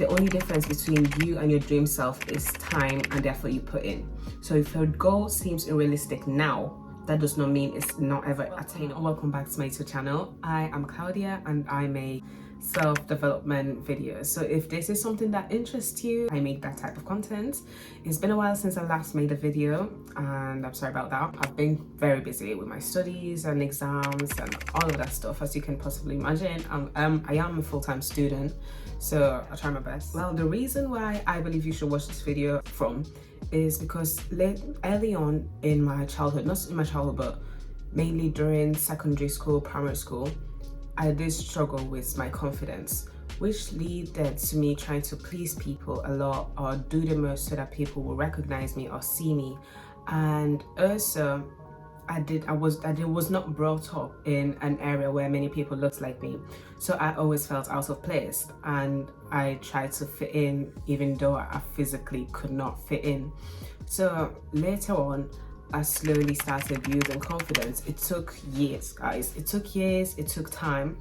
only difference between you and your dream self is time and the effort you put in. So if your goal seems unrealistic now, that does not mean it's not ever attainable. Welcome back to my YouTube channel. I am Claudia and I make self-development videos. So if this is something that interests you, I make that type of content. It's been a while since I last made a video and I'm sorry about that. I've been very busy with my studies and exams and all of that stuff, as you can possibly imagine. I am a full-time student, so I try my best. Well, the reason why I believe you should watch this video is because early on in my childhood, not in my childhood, but mainly during secondary school, primary school, I did struggle with my confidence, which led to me trying to please people a lot or do the most so that people will recognize me or see me. And also, I was not brought up in an area where many people looked like me. So I always felt out of place and I tried to fit in even though I physically could not fit in. So later on, I slowly started building confidence. It took years, guys. It took years, it took time.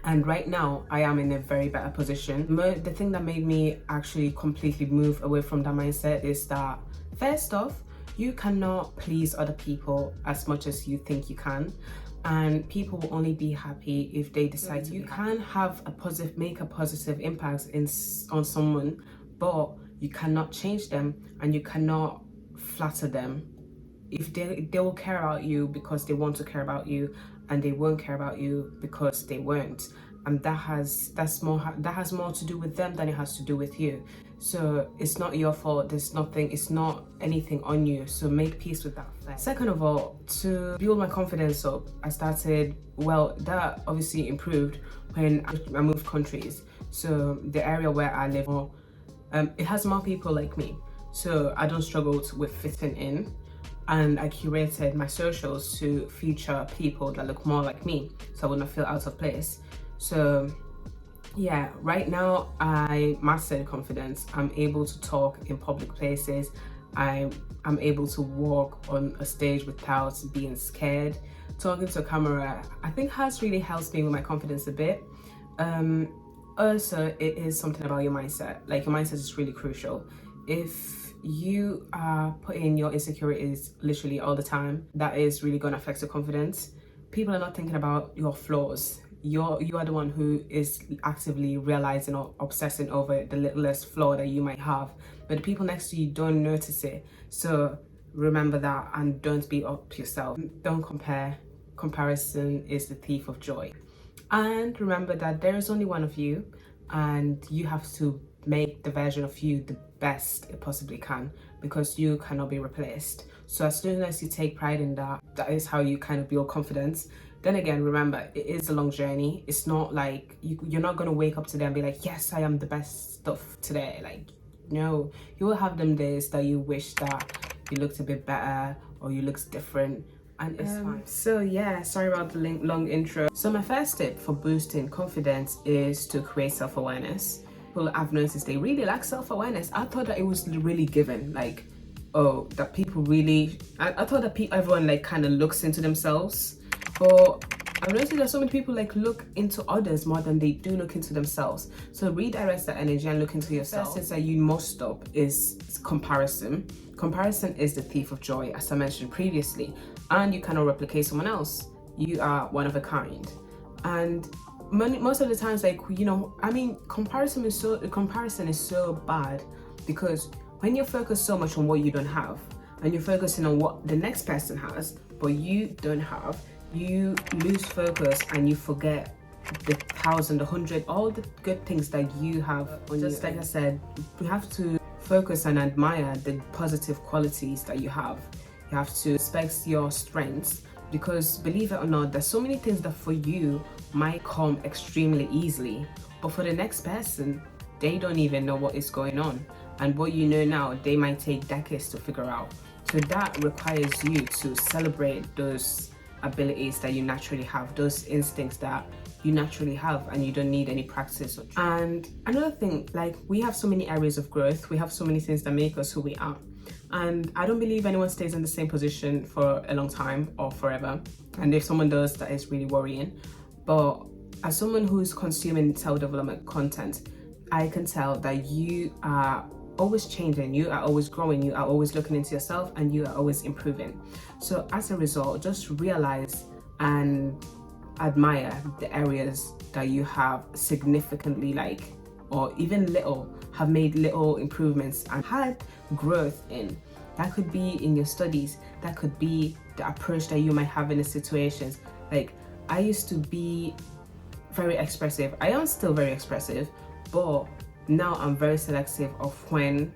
And right now, I am in a very better position. The thing that made me actually completely move away from that mindset is that, first off, you cannot please other people as much as you think you can. And people will only be happy if they decide to. You can have make a positive impact on someone, but you cannot change them and you cannot flatter them. If they will care about you because they want to care about you, and they won't care about you because they won't, and that has more to do with them than it has to do with you. So it's not your fault. It's not anything on you. So make peace with that first. Second of all, to build my confidence up, that obviously improved when I moved countries. So the area where I live, it has more people like me, so I don't struggle with fitting in. And I curated my socials to feature people that look more like me, so I would not feel out of place. So yeah, right now I mastered confidence. I'm able to talk in public places. I'm able to walk on a stage without being scared. Talking to a camera, I think, has really helped me with my confidence a bit. Also, it is something about your mindset. Like, your mindset is really crucial. If you are putting your insecurities literally all the time, that is really going to affect your confidence. People are not thinking about your flaws. You are the one who is actively realizing or obsessing over the littlest flaw that you might have, but the people next to you don't notice it. So remember that and don't beat up yourself. Don't compare. Comparison is the thief of joy. And remember that there is only one of you, and you have to make the version of you the best it possibly can, because you cannot be replaced. So as soon as you take pride in that is how you kind of build confidence. Then again, remember, it is a long journey. It's not like you're not going to wake up today and be like, yes, I am the best stuff today. Like, no, you will have them days that you wish that you looked a bit better or you looked different, and it's fine. So yeah, sorry about the long intro. So my first tip for boosting confidence is to create self-awareness. People I've noticed, they really lack self-awareness. I thought that it was really given, like, oh, that people really, I thought that everyone like kind of looks into themselves, but I've noticed that so many people like look into others more than they do look into themselves. So redirect that energy and look into yourself. The first thing that you must stop is comparison. Comparison is the thief of joy, as I mentioned previously, and you cannot replicate someone else. You are one of a kind. And most of the times, like, you know, I mean, comparison is so bad, because when you focus so much on what you don't have and you're focusing on what the next person has but you don't have, you lose focus and you forget the 1,000, 100, all the good things that you have. Just like I said, you have to focus and admire the positive qualities that you have. You have to respect your strengths, because believe it or not, there's so many things that for you might come extremely easily, but for the next person, they don't even know what is going on, and what you know now, they might take decades to figure out. So that requires you to celebrate those abilities that you naturally have, those instincts that you naturally have, and you don't need any practice. And another thing, like, we have so many areas of growth, we have so many things that make us who we are. And I don't believe anyone stays in the same position for a long time or forever. And if someone does, that is really worrying. But as someone who's consuming self-development content, I can tell that you are always changing, you are always growing, you are always looking into yourself, and you are always improving. So as a result, just realize and admire the areas that you have significantly or even little, have made little improvements and had growth in. That could be in your studies, that could be the approach that you might have in the situations. Like, I used to be very expressive. I am still very expressive, but now I'm very selective of when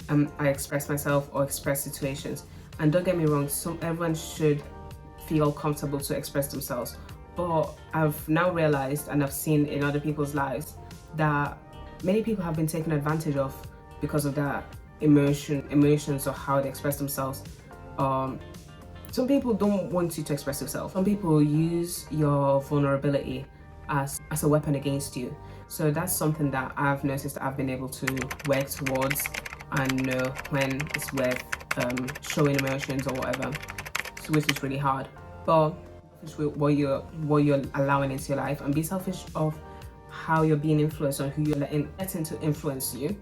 I express myself or express situations. And don't get me wrong, everyone should feel comfortable to express themselves. But I've now realized, and I've seen in other people's lives, that many people have been taken advantage of because of that emotions or how they express themselves. Some people don't want you to express yourself. Some people use your vulnerability as a weapon against you. So that's something that I've noticed that I've been able to work towards and know when it's worth showing emotions or whatever, so, which is really hard. But what you're allowing into your life, and be selfish of how you're being influenced or who you're letting to influence you.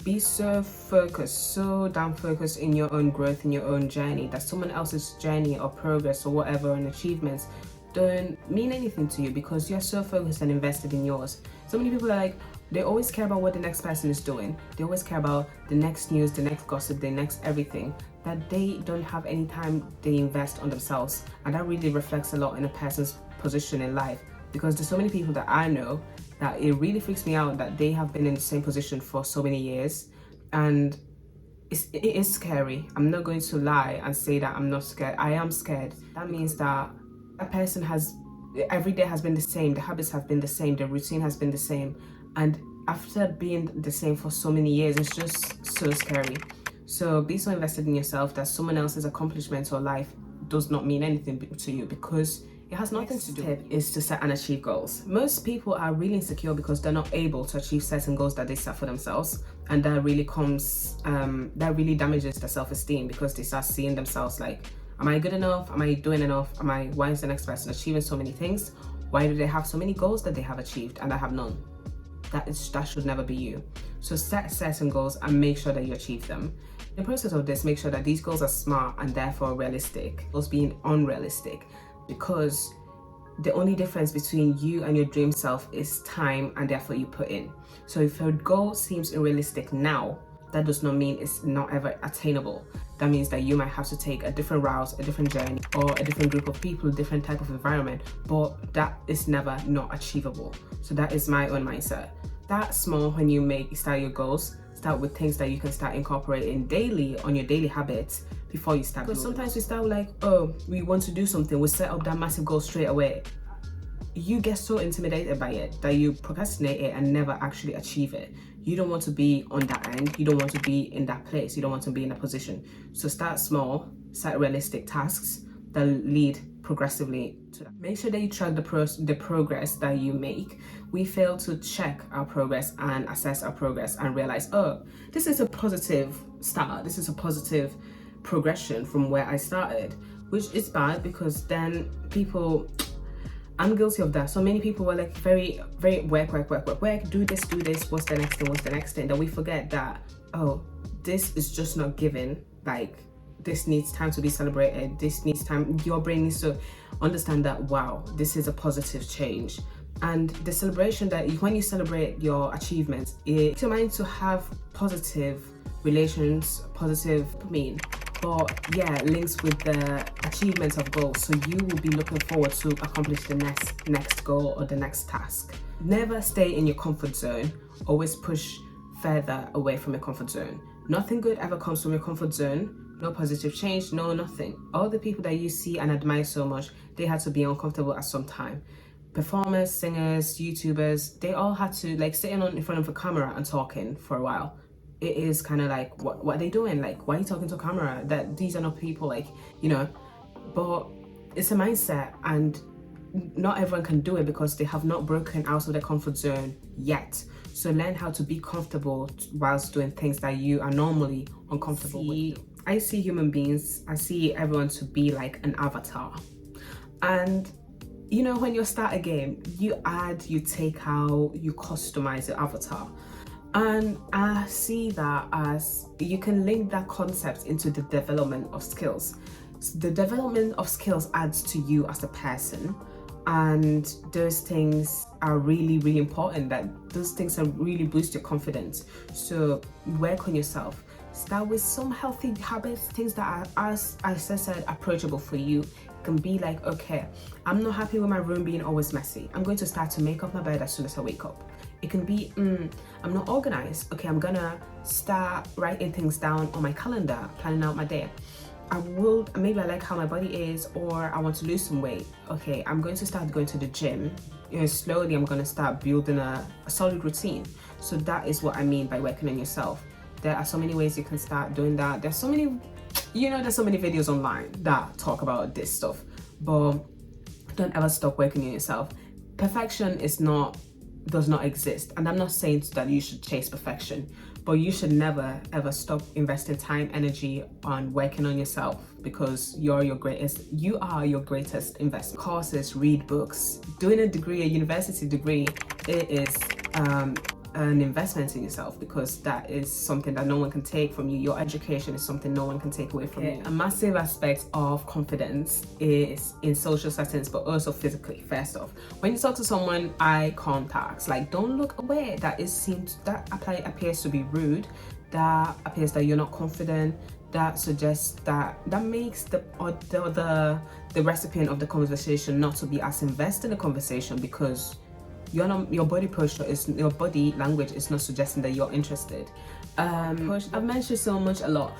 Be so focused, so damn focused in your own growth, in your own journey, that someone else's journey or progress or whatever and achievements don't mean anything to you, because you're so focused and invested in yours. So many people are like, they always care about what the next person is doing. They always care about the next news, the next gossip, the next everything, that they don't have any time they invest on themselves. And that really reflects a lot in a person's position in life, because there's so many people that I know that it really freaks me out that they have been in the same position for so many years. And it is scary. I'm not going to lie and say that I'm not scared. I am scared. That means that a person has, every day has been the same, the habits have been the same, the routine has been the same. And after being the same for so many years, it's just so scary. So be so invested in yourself that someone else's accomplishments or life does not mean anything to you, because it has nothing to do. Tip is to set and achieve goals. Most people are really insecure because they're not able to achieve certain goals that they set for themselves, and that really damages their self-esteem, because they start seeing themselves like, am I good enough? Am I doing enough? Why is the next person achieving so many things? Why do they have so many goals that they have achieved and I have none? That should never be you. So set certain goals and make sure that you achieve them. In the process of this, make sure that these goals are smart and therefore realistic. Goals being unrealistic, because the only difference between you and your dream self is time and the effort you put in. So if your goal seems unrealistic now, that does not mean it's not ever attainable. That means that you might have to take a different route, a different journey, or a different group of people, a different type of environment, but that is never not achievable. So that is my own mindset. Start small when you start your goals. Start with things that you can start incorporating daily on your daily habits before you start. Because sometimes we start like, oh, we want to do something, we set up that massive goal straight away. You get so intimidated by it that you procrastinate it and never actually achieve it. You don't want to be on that end. You don't want to be in that place. You don't want to be in that position. So start small, set realistic tasks that lead progressively to that. Make sure that you track the progress that you make. We fail to check our progress and assess our progress and realize, oh, this is a positive start. This is a positive progression from where I started, which is bad, because then I'm guilty of that. So many people were like very work, do this, what's the next thing, that we forget that, oh, this is just not given. Like, this needs time to be celebrated. This needs time. Your brain needs to understand that, wow, this is a positive change. And the celebration when you celebrate your achievements, it takes your mind to have positive relations, but yeah, links with the achievements of goals. So you will be looking forward to accomplish the next goal or the next task. Never stay in your comfort zone. Always push further away from your comfort zone. Nothing good ever comes from your comfort zone. No positive change, no nothing. All the people that you see and admire so much, they had to be uncomfortable at some time. Performers, singers, YouTubers, they all had to sitting in front of a camera and talking for a while. It is kind of like, what are they doing? Like, why are you talking to a camera? That these are not people, but it's a mindset, and not everyone can do it because they have not broken out of their comfort zone yet. So learn how to be comfortable whilst doing things that you are normally uncomfortable with. I see human beings, I see everyone to be like an avatar. And when you start a game, you add, you take out, you customize your avatar. And I see that as you can link that concept into the development of skills. The development of skills adds to you as a person, and those things are really, really important. That those things are really boost your confidence. So work on yourself. Start with some healthy habits, things that are, as I said, approachable for you. It can be like, okay, I'm not happy with my room being always messy. I'm going to start to make up my bed as soon as I wake up. It can be, I'm not organized. Okay, I'm gonna start writing things down on my calendar, planning out my day. Maybe I like how my body is, or I want to lose some weight. Okay, I'm going to start going to the gym. Slowly I'm gonna start building a solid routine. So that is what I mean by working on yourself. There are so many ways you can start doing that. There's so many videos online that talk about this stuff, but don't ever stop working on yourself. Perfection does not exist, and I'm not saying that you should chase perfection, but you should never ever stop investing time, energy on working on yourself, because you are your greatest investment. Courses, read books, doing a university degree, it is an investment in yourself, because that is something that no one can take from you. Your education is something no one can take away from you. A massive aspect of confidence is in social settings, but also physically. First off, when you talk to someone, eye contact, like, don't look away. That appears to be rude. That appears that you're not confident. That suggests that makes the recipient of the conversation not to be as invested in the conversation, because your body language is not suggesting that you're interested. I've mentioned a lot.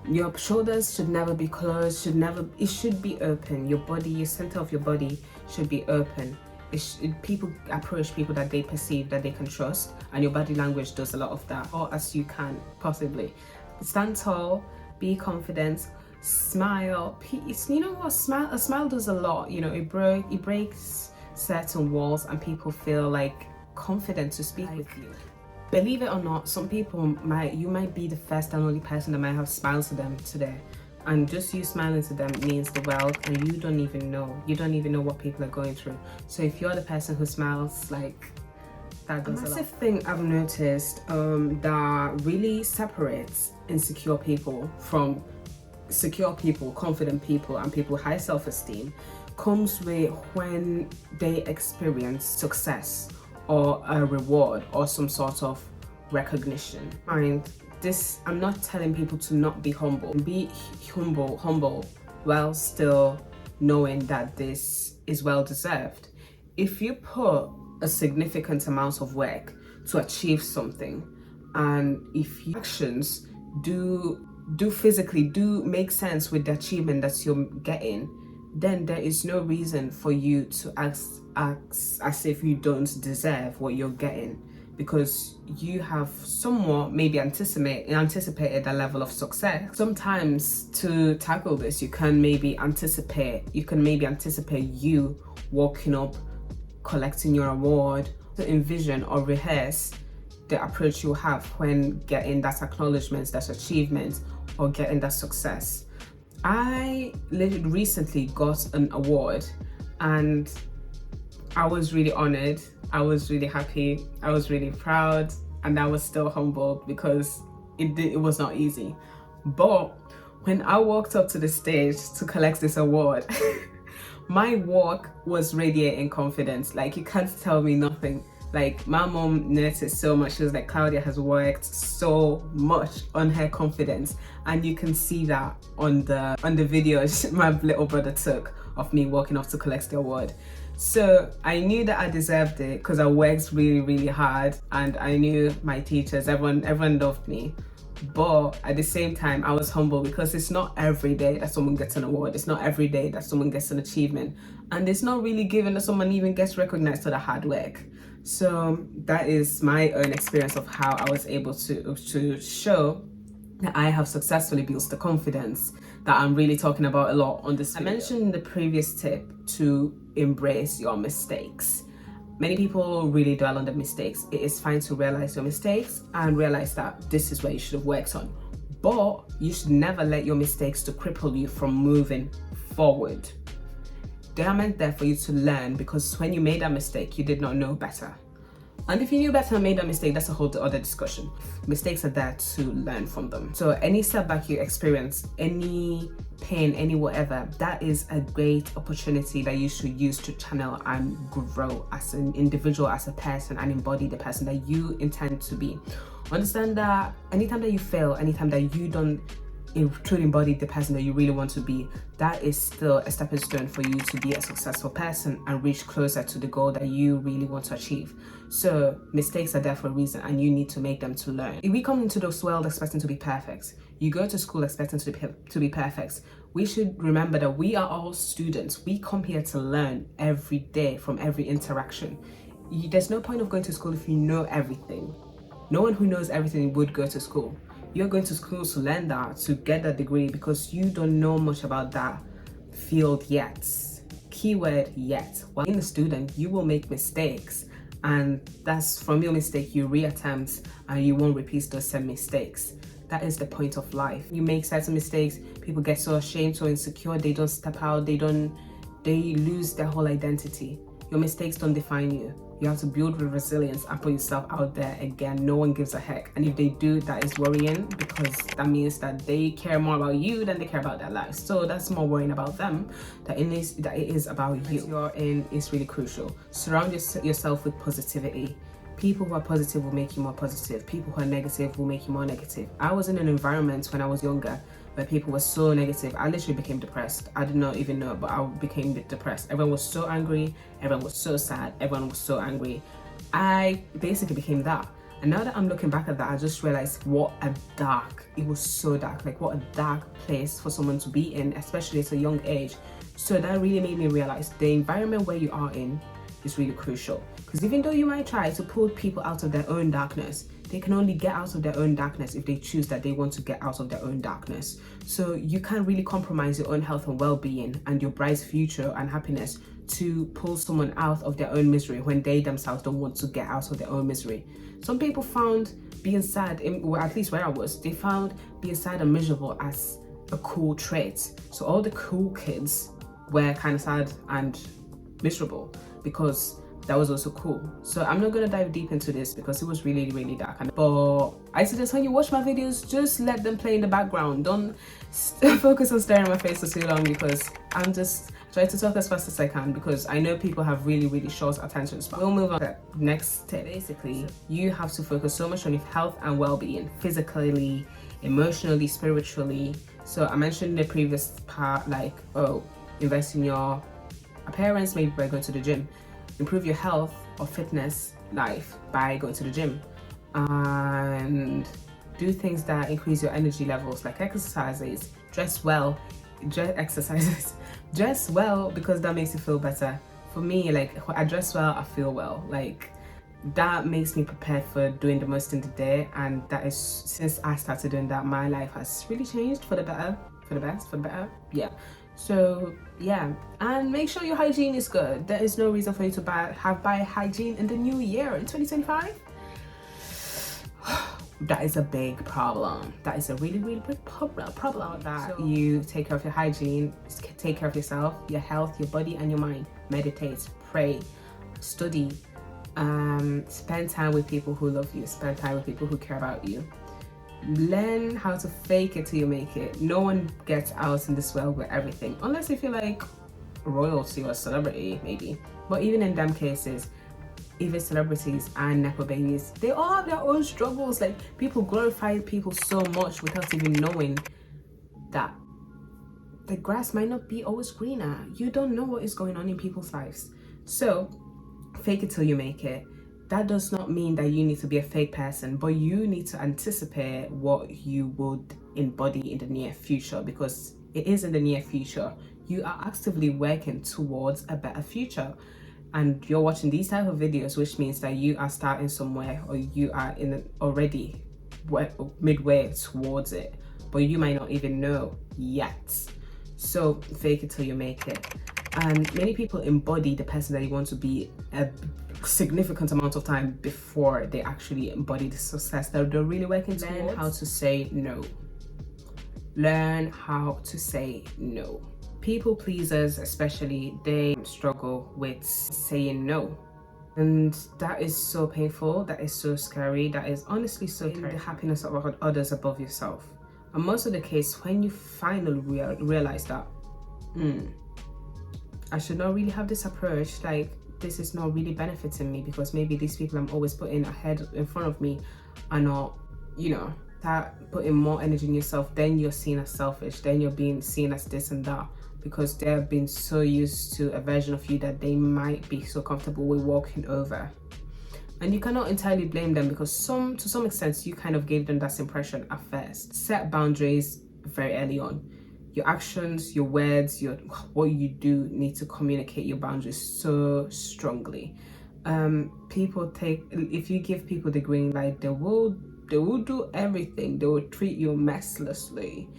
Your shoulders should never be closed. It should be open. Your center of your body should be open. People approach people that they perceive that they can trust, and your body language does a lot of that, or as you can possibly. Stand tall, be confident, smile. You know what? A smile does a lot. It breaks certain walls, and people feel like confident to speak with you. Believe it or not, some people you might be the first and only person that might have smiled to them today, and just you smiling to them means the world, and you don't even know what people are going through. So if you're the person who smiles, like, that does a massive thing I've noticed that really separates insecure people from secure people, confident people, and people with high self-esteem comes with when they experience success or a reward or some sort of recognition. I'm not telling people to not be humble. Be humble while still knowing that this is well deserved. If you put a significant amount of work to achieve something, and if your actions do physically make sense with the achievement that you're getting, then there is no reason for you to act as if you don't deserve what you're getting, because you have somewhat maybe anticipated a level of success. Sometimes to tackle this, you can maybe anticipate you walking up, collecting your award, to envision or rehearse the approach you have when getting that acknowledgement, that achievement, or getting that success. I recently got an award, and I was really honored. I was really happy. I was really proud, and I was still humbled because it was not easy. But when I walked up to the stage to collect this award, my walk was radiating confidence. Like, you can't tell me nothing. Like, my mom noticed so much. She was like, Claudia has worked so much on her confidence, and you can see that on the video my little brother took of me walking off to collect the award. So I knew that I deserved it because I worked really, really hard, and I knew my teachers, everyone loved me. But at the same time, I was humble, because it's not every day that someone gets an award. It's not every day that someone gets an achievement, and it's not really given that someone even gets recognized for the hard work. So that is my own experience of how I was able to show that I have successfully built the confidence that I'm really talking about a lot on this video. I mentioned in the previous tip to embrace your mistakes. Many people really dwell on the mistakes. It is fine to realize your mistakes and realize that this is where you should have worked on. But you should never let your mistakes to cripple you from moving forward. They are meant there for you to learn, because when you made that mistake, you did not know better. And if you knew better and made a mistake, that's a whole other discussion. Mistakes are there to learn from them. So any setback you experience, any pain, any whatever, that is a great opportunity that you should use to channel and grow as an individual, as a person, and embody the person that you intend to be. Understand that anytime that you fail, anytime that you don't truly embody the person that you really want to be, that is still a stepping stone for you to be a successful person and reach closer to the goal that you really want to achieve. So mistakes are there for a reason, and you need to make them to learn. If we come into this world expecting to be perfect, you go to school expecting to be perfect, we should remember that we are all students. We come here to learn every day from every interaction. There's no point of going to school if you know everything. No one who knows everything would go to school. You're going to school to learn that, to get that degree, because you don't know much about that field yet. Keyword yet. While being a student, you will make mistakes, and that's from your mistake you reattempt, and you won't repeat those same mistakes. That is the point of life. You make certain mistakes, people get so ashamed, so insecure, they don't step out, they lose their whole identity. Your mistakes don't define you. You have to build with resilience and put yourself out there again. No one gives a heck. And if they do, that is worrying, because that means that they care more about you than they care about their lives. So that's more worrying about them that it is about you. You're in is really crucial. Surround yourself with positivity. People who are positive will make you more positive. People who are negative will make you more negative. I was in an environment when I was younger where people were so negative. I literally became depressed. I did not even know, but I became depressed. Everyone was so angry. Everyone was so sad. Everyone was so angry. I basically became that. And now that I'm looking back at that, I just realized it was so dark. Like, what a dark place for someone to be in, especially at a young age. So that really made me realize the environment where you are in is really crucial. Because even though you might try to pull people out of their own darkness, they can only get out of their own darkness if they choose that they want to get out of their own darkness. So you can't really compromise your own health and well-being and your bright future and happiness to pull someone out of their own misery when they themselves don't want to get out of their own misery. Some people found being sad, well, at least where I was, they found being sad and miserable as a cool trait. So all the cool kids were kind of sad and miserable because that was also cool. So I'm not gonna dive deep into this because it was really, really dark. But I suggest when you watch my videos, just let them play in the background. Don't focus on staring at my face for too long, because I'm just trying to talk as fast as I can, because I know people have really, really short attention span. We'll move on to the next step. Basically, you have to focus so much on your health and well-being, physically, emotionally, spiritually. So I mentioned in the previous part, like, invest in your appearance, maybe by going to the gym. Improve your health or fitness life by going to the gym, and do things that increase your energy levels, like exercises, dress well, dress well, because that makes you feel better. For me, like, I dress well, I feel well. Like, that makes me prepared for doing the most in the day, and that is, since I started doing that, my life has really changed for the better, for the best, for the better. Yeah. So yeah, and make sure your hygiene is good. There is no reason for you to have bad hygiene in the new year in 2025. That is a big problem. That is a really, really big problem. That you take care of your hygiene, take care of yourself, your health, your body, and your mind. Meditate, pray, study, spend time with people who love you, spend time with people who care about you. Learn how to fake it till you make it. No one gets out in this world with everything, unless if you're like royalty or celebrity, maybe. But even in them cases, even celebrities and nepo babies, they all have their own struggles. Like, people glorify people so much without even knowing that the grass might not be always greener. You don't know what is going on in people's lives. So fake it till you make it. That does not mean that you need to be a fake person, but you need to anticipate what you would embody in the near future, because it is in the near future. You are actively working towards a better future, and you're watching these type of videos, which means that you are starting somewhere, or you are already midway towards it, but you might not even know yet. So fake it till you make it. And many people embody the person that you want to be a significant amount of time before they actually embody the success that they're really working towards. Learn how to say no. Learn how to say no. People pleasers, especially, they struggle with saying no. And that is so painful, that is so scary, that is honestly so terrifying. The happiness of others above yourself. And most of the case, when you finally realize that, I should not really have this approach, like this is not really benefiting me, because maybe these people I'm always putting ahead in front of me are not, you know, that putting more energy in yourself, then you're seen as selfish, then you're being seen as this and that, because they've been so used to a version of you that they might be so comfortable with walking over. And you cannot entirely blame them, because to some extent you kind of gave them that impression at first. Set boundaries very early on. Your actions, your words, what you do need to communicate your boundaries so strongly. If you give people the green light, they will do everything. They will treat you mercilessly.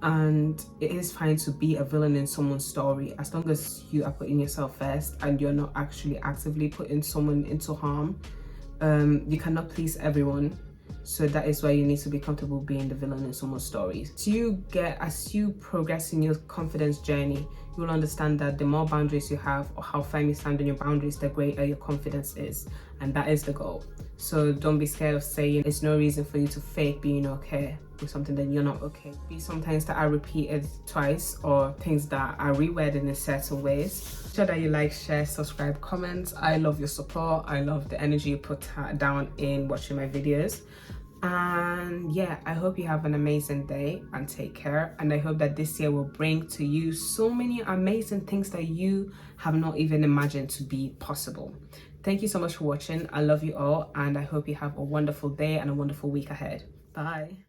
And it is fine to be a villain in someone's story, as long as you are putting yourself first and you're not actually actively putting someone into harm. You cannot please everyone, so that is why you need to be comfortable being the villain in someone's stories. As you progress in your confidence journey, you will understand that the more boundaries you have, or how firm you stand on your boundaries, the greater your confidence is, and that is the goal. So don't be scared of saying it's no reason for you to fake being okay with something that you're not okay. Be sometimes that are repeated twice, or things that are reworded in certain ways. Make sure that you like, share, subscribe, comment. I love your support. I love the energy you put down in watching my videos. And yeah, I hope you have an amazing day and take care. And I hope that this year will bring to you so many amazing things that you have not even imagined to be possible. Thank you so much for watching. I love you all, and I hope you have a wonderful day and a wonderful week ahead. Bye.